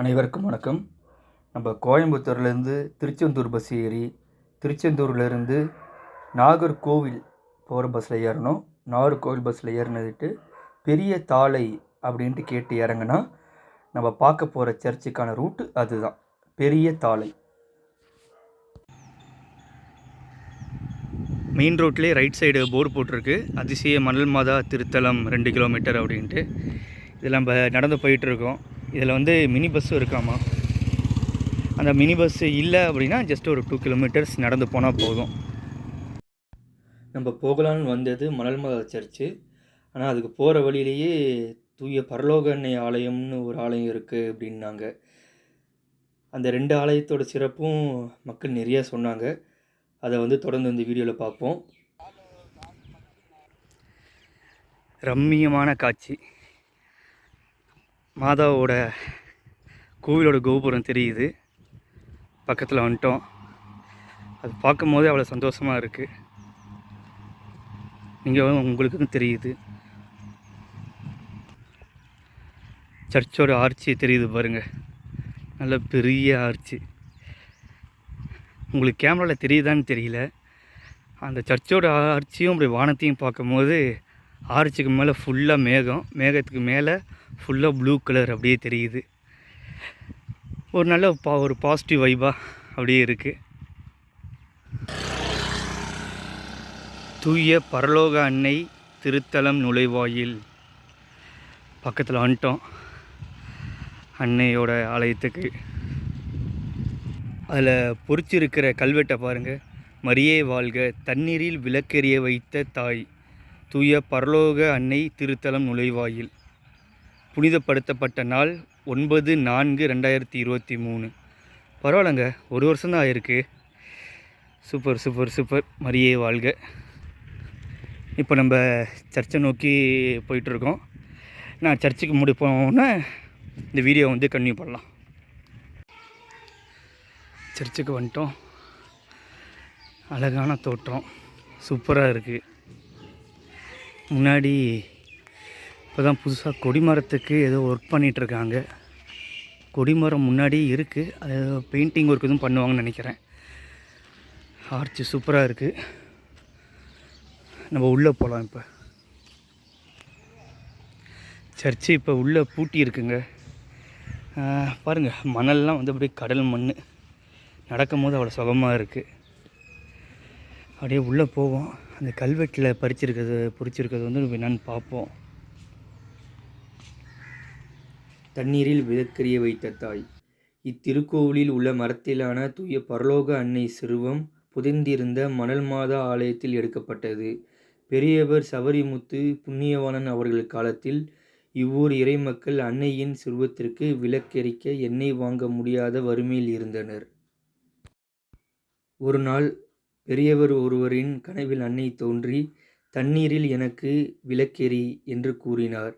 அனைவருக்கும் வணக்கம். நம்ம கோயம்புத்தூர்லேருந்து திருச்செந்தூர் பஸ் ஏறி திருச்செந்தூர்லேருந்து நாகர்கோவில் போகிற பஸ்ஸில் ஏறணும். நாகர்கோவில் பஸ்ஸில் ஏறினதுட்டு பெரிய தாளை அப்படின்ட்டு கேட்டு இறங்குனா நம்ம பார்க்க போகிற சர்ச்சுக்கான ரூட்டு அதுதான், பெரிய தாளை. மெயின் ரோட்லேயே ரைட் சைடு போர்டு போட்டிருக்கு, அதிசய மணல் மாதா திருத்தலம் 2 கிலோமீட்டர் அப்படின்ட்டு. இதில் நம்ம நடந்து போயிட்டுருக்கோம். இதில் மினி பஸ்ஸும் இருக்காமா. அந்த மினி பஸ்ஸு இல்லை அப்படின்னா ஜஸ்ட் ஒரு 2 கிலோமீட்டர்ஸ் நடந்து போனால் போதும். நம்ம போகலான்னு வந்தது மணல் மாதா சர்ச்சு. ஆனால் அதுக்கு போகிற வழியிலேயே தூய பரலோக அன்னை ஆலயம்னு ஒரு ஆலயம் இருக்குது அப்படின்னாங்க. அந்த 2 ஆலயத்தோட சிறப்பும் மக்கள் நிறையா சொன்னாங்க. அதை தொடர்ந்து இந்த வீடியோவில் பார்ப்போம். ரம்மியமான காட்சி. மாதாவோட கோவிலோட கோபுரம் தெரியுது. பக்கத்தில் வந்துட்டோம். அது பார்க்கும் போதே அவ்வளோ சந்தோஷமாக இருக்குது. நீங்கள் உங்களுக்கும் தெரியுது. சர்ச்சோட ஆர்ச்சி தெரியுது பாருங்கள், நல்ல பெரிய ஆர்ச்சி. உங்களுக்கு கேமராவில் தெரியுதான்னு தெரியல. அந்த சர்ச்சோட ஆர்ச்சியும் அப்படி வானத்தையும் பார்க்கும்போது ஆர்ச்சிக்கு மேலே ஃபுல்லாக மேகத்துக்கு மேலே ஃபுல்லாக ப்ளூ கலர் அப்படியே தெரியுது. ஒரு நல்ல ஒரு பாசிட்டிவ் வைபாக அப்படியே இருக்குது. தூய பரலோக அன்னை திருத்தலம் நுழைவாயில் பக்கத்தில் வந்துட்டோம். அன்னையோட ஆலயத்துக்கு அதில் பொறிச்சிருக்கிற கல்வெட்டை பாருங்கள். மரியே வாழ்க, தண்ணீரில் விளக்கெரிய வைத்த தாய், தூய பரலோக அன்னை திருத்தலம் நுழைவாயில், புனிதப்படுத்தப்பட்ட நாள் 9/4/2023. பரவாயில்லைங்க, ஒரு வருஷம்தான் ஆயிருக்கு. Super super super. மரியே வாழ்க. இப்போ நம்ம சர்ச்சை நோக்கி போயிட்டுருக்கோம். நான் சர்ச்சுக்கு முடிப்போன்னே இந்த வீடியோ கன்டினியூ பண்ணலாம். சர்ச்சுக்கு வந்துட்டோம். அழகான தோட்டம், சூப்பராக இருக்குது. முன்னாடி இப்போ தான் புதுசாக கொடிமரத்துக்கு ஏதோ ஒர்க் பண்ணிகிட்ருக்காங்க. கொடிமரம் முன்னாடி இருக்குது, அது பெயிண்டிங் ஒர்க் எதுவும் பண்ணுவாங்கன்னு நினைக்கிறேன். ஆர்ச்சி சூப்பராக இருக்குது. நம்ம உள்ளே போகலாம். இப்போ சர்ச்சு இப்போ உள்ளே பூட்டி இருக்குங்க. பாருங்கள், மணல்லாம் அப்படியே கடல் மண். நடக்கும் போது அவ்வளோ சுகமாக இருக்குது. அப்படியே உள்ளே போவோம். அந்த கல்வெட்டில் பொறிச்சிருக்கிறது என்னன்னு பார்ப்போம். தண்ணீரில் விளக்கெரிய வைத்த தாய். இத்திருக்கோவிலில் உள்ள மரத்திலான தூய பரலோக அன்னை சிறுவம் புதைந்திருந்த மணல் மாதா ஆலயத்தில் எடுக்கப்பட்டது. பெரியவர் சவரிமுத்து புண்ணியவாணன் அவர்கள் காலத்தில் இவ்வூர் இறைமக்கள் அன்னையின் சிறுவத்திற்கு விளக்கெரிக்க எண்ணெய் வாங்க முடியாத வறுமையில் இருந்தனர். ஒரு நாள் பெரியவர் ஒருவரின் கனவில் அன்னை தோன்றி, தண்ணீரில் எனக்கு விளக்கெரி என்று கூறினார்.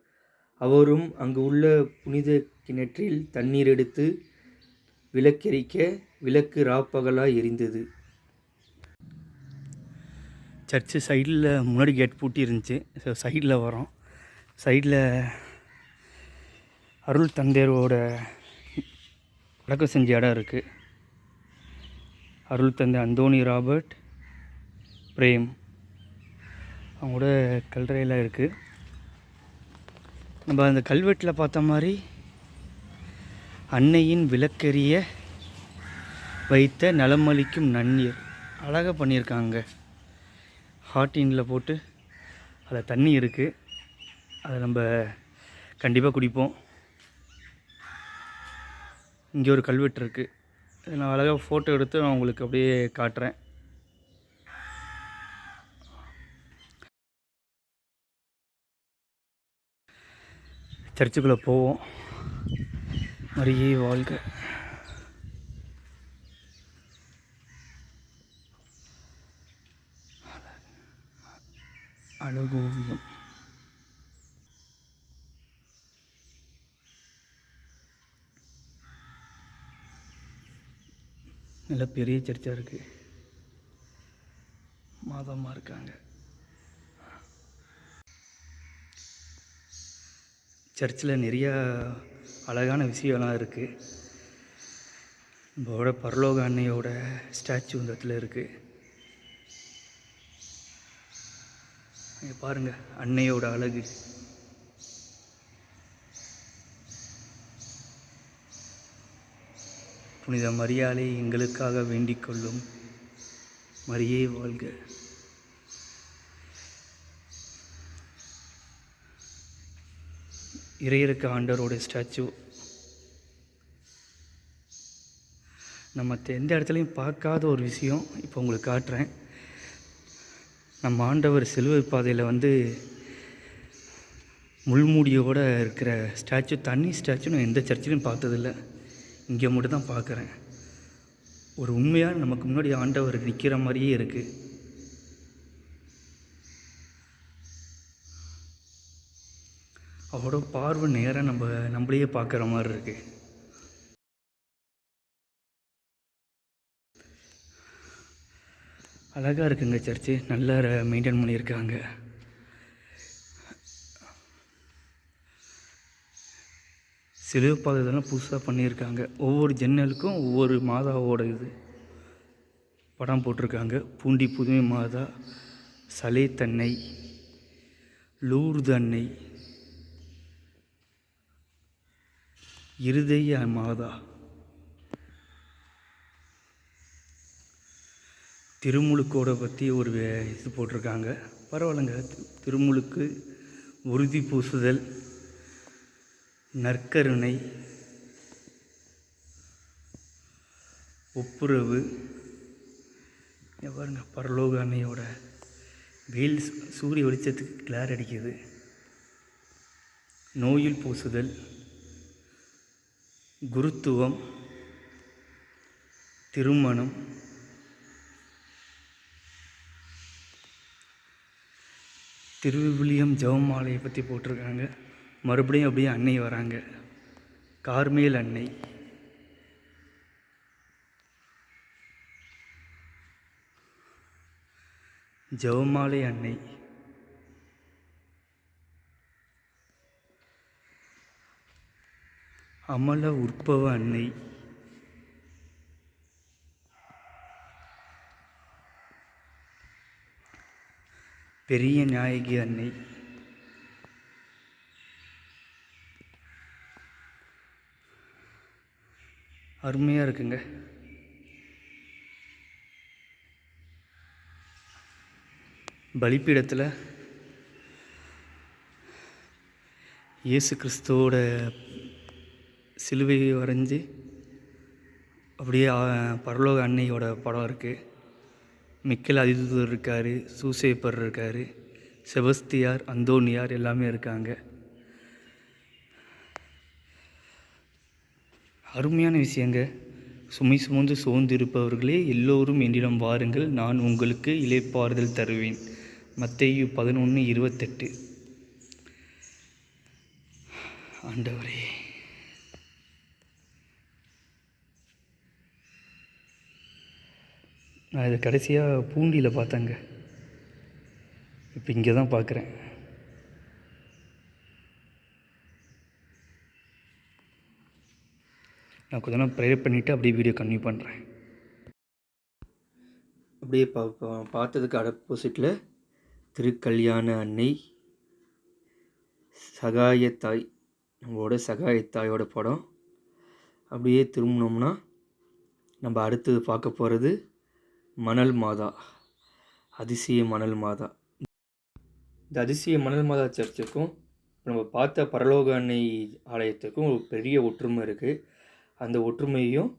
அவரும் அங்கு உள்ள புனித கிணற்றில் தண்ணீர் எடுத்து விளக்கெரிக்க விளக்கு ராப்பகலாக எரிந்தது. சர்ச்சு சைடில் முன்னாடி கேட் பூட்டி இருந்துச்சு. ஸோ சைடில் வரோம். சைடில் அருள் தந்தையரோட அடக்கம் செஞ்ச இடம் இருக்குது. அருள் தந்தை அந்தோனி ராபர்ட் பிரேம் அவங்களோட கல்லறையெல்லாம் இருக்குது. நம்ம அந்த கல்வெட்டில் பார்த்த மாதிரி அன்னையின் விளக்கெரிய வைத்த நலமளிக்கும் நன்னீர் அழகாக பண்ணியிருக்காங்க. ஹாட்டினில் போட்டு அதில் தண்ணி இருக்குது. அதை நம்ம கண்டிப்பாக குடிப்போம். இங்கே ஒரு கல்வெட்டு இருக்குது. நான் அழகாக ஃபோட்டோ எடுத்து நான் உங்களுக்கு அப்படியே காட்டுறேன். சர்ச்சுக்குள்ளே போவோம். மரியே வாழ்க. அழகோவியம். நல்ல பெரிய சர்ச்சாக இருக்குது. மாதமாக இருக்காங்க. சர்ச்சில் நிறையா அழகான விஷயம்லாம் இருக்குது. நம்மளோட பரலோக அன்னையோட ஸ்டாச்சு இந்த இடத்துல இருக்குது. பாருங்கள் அன்னையோட அழகு. புனித மரியாளை எங்களுக்காக வேண்டிக் கொள்ளும். மரியே வாழ்க. இறையிறக்க ஆண்டவரோட ஸ்டாச்சு நம்ம எந்த இடத்துலையும் பார்க்காத ஒரு விஷயம் இப்போ உங்களுக்கு காட்டுறேன். நம்ம ஆண்டவர் சிலுவை பாதையில் வந்து முள்மூடியோடு இருக்கிற ஸ்டாச்சு, தண்ணி ஸ்டாச்சு நான் எந்த சர்ச்சிலையும் பார்த்ததில்ல. இங்கே மட்டும் தான் பார்க்குறேன். ஒரு உண்மையாக நமக்கு முன்னாடி ஆண்டவர் நிற்கிற மாதிரியே இருக்குது. அவரோட பார்வை நேராக நம்மளையே பார்க்குற மாதிரி இருக்குது. அழகாக இருக்குங்க சர்ச்சு, நல்லா மெயின்டைன் பண்ணியிருக்காங்க. சிலுவை பாதை இதெல்லாம் புதுசாக பண்ணியிருக்காங்க. ஒவ்வொரு ஜன்னலுக்கும் ஒவ்வொரு மாதாவோட படம் போட்டிருக்காங்க. பூண்டி புதுமை மாதா, சலேத் அன்னை, லூர்து அன்னை, இருதய மாதா, திருமுழுக்கோட பற்றி ஒரு இது போட்டிருக்காங்க. பரவாயில்லைங்க. திருமுழுக்கு, உறுதி பூசுதல், நற்கருணை, ஒப்புரவு. பாருங்க பரலோக அன்னையோட வெயில் சூரிய வெளிச்சத்துக்கு கிளார் அடிக்குது. நோயில் பூசுதல், குருத்துவம், திருமணம், திருவிவிலியம் ஜெபமாலையை பற்றி போட்டிருக்காங்க. மறுபடியும் அப்படியே அன்னை வராங்க. கார்மேல் அன்னை, ஜெபமாலை அன்னை, அமல உற்பவ அன்னை, பெரிய நாயகி அன்னை, அருமையாக இருக்குங்க. பலிப்பீடத்தில் இயேசு கிறிஸ்துவோட சிலுவையை வரைஞ்சி அப்படியே பரலோக அன்னையோட படம் இருக்குது. மிக்கேல் அதிதூதர் இருக்கார், சூசேப்பர் இருக்கார், செபஸ்தியார், அந்தோனியார் எல்லாமே இருக்காங்க. அருமையான விஷயங்க. சுமை சுமந்து சோர்ந்திருப்பவர்களே எல்லோரும் என்னிடம் வாருங்கள், நான் உங்களுக்கு இளைப்பாறுதல் தருவேன். மத்தேயு 11:28. ஆண்டவரே, நான் இதை கடைசியாக பூண்டியில் பார்த்தேங்க. இப்போ இங்கே தான் பார்க்குறேன். நான் கொஞ்ச நேரம் ப்ரேயர் பண்ணிவிட்டு அப்படியே வீடியோ கன்டினியூ பண்ணுறேன். அப்படியே பார்த்ததுக்கு ஆப்போசிட்டில் திருக்கல்யாண அன்னை, சகாயத்தாய், நம்மளோட சகாயத்தாயோட படம். அப்படியே திரும்பினோம்னா நம்ம அடுத்தது பார்க்க போகிறது மணல் மாதா, அதிசய மணல் மாதா. இந்த அதிசய மணல் மாதா சர்ச்சுக்கும் நம்ம பார்த்த பரலோக அன்னை ஆலயத்துக்கும் ஒரு பெரிய ஒற்றுமை இருக்குது. அந்த ஒற்றுமையும்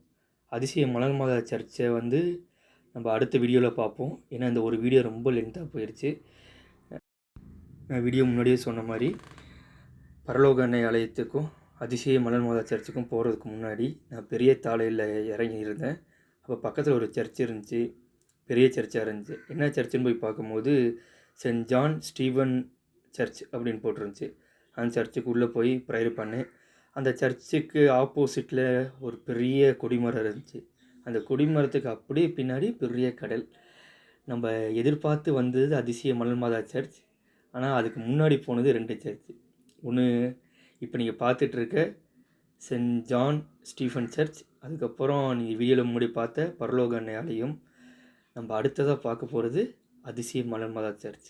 அதிசய மணல் மாதா சர்ச்சை வந்து நம்ம அடுத்த வீடியோவில் பார்ப்போம். ஏன்னா இந்த ஒரு வீடியோ ரொம்ப லென்த்தாக போயிடுச்சு. நான் வீடியோ முன்னாடியே சொன்ன மாதிரி பரலோக அன்னை ஆலயத்துக்கும் அதிசய மணல் மாதா சர்ச்சுக்கும் போகிறதுக்கு முன்னாடி நான் பெரிய தாளையில் இறங்கியிருந்தேன். அப்போ பக்கத்தில் ஒரு சர்ச் இருந்துச்சு, பெரிய சர்ச்சாக இருந்துச்சு. என்ன சர்ச்சுன்னு போய் பார்க்கும்போது சென்ட் ஜான் ஸ்டீவன் சர்ச் அப்படின்னு போட்டிருந்துச்சு. அந்த சர்ச்சுக்கு உள்ளே போய் ப்ரேயர் பண்ணேன். அந்த சர்ச்சுக்கு ஆப்போசிட்டில் ஒரு பெரிய கொடிமரம் இருந்துச்சு. அந்த கொடிமரத்துக்கு அப்படியே பின்னாடி பெரிய கடல். நம்ம எதிர்பார்த்து வந்தது அதிசய மணல் மாதா சர்ச். ஆனால் அதுக்கு முன்னாடி போனது 2 சர்ச்சு. ஒன்று இப்போ நீங்கள் பார்த்துட்ருக்க சென்ட் ஜான் ஸ்டீஃபன் சர்ச், அதுக்கப்புறம் நீங்கள் வீடியோவில் முன்னாடி பார்த்த பரலோக அன்னை ஆலயம். நம்ம அடுத்ததாக பார்க்க போகிறது அதிசய மலர் மாதா சர்ச்.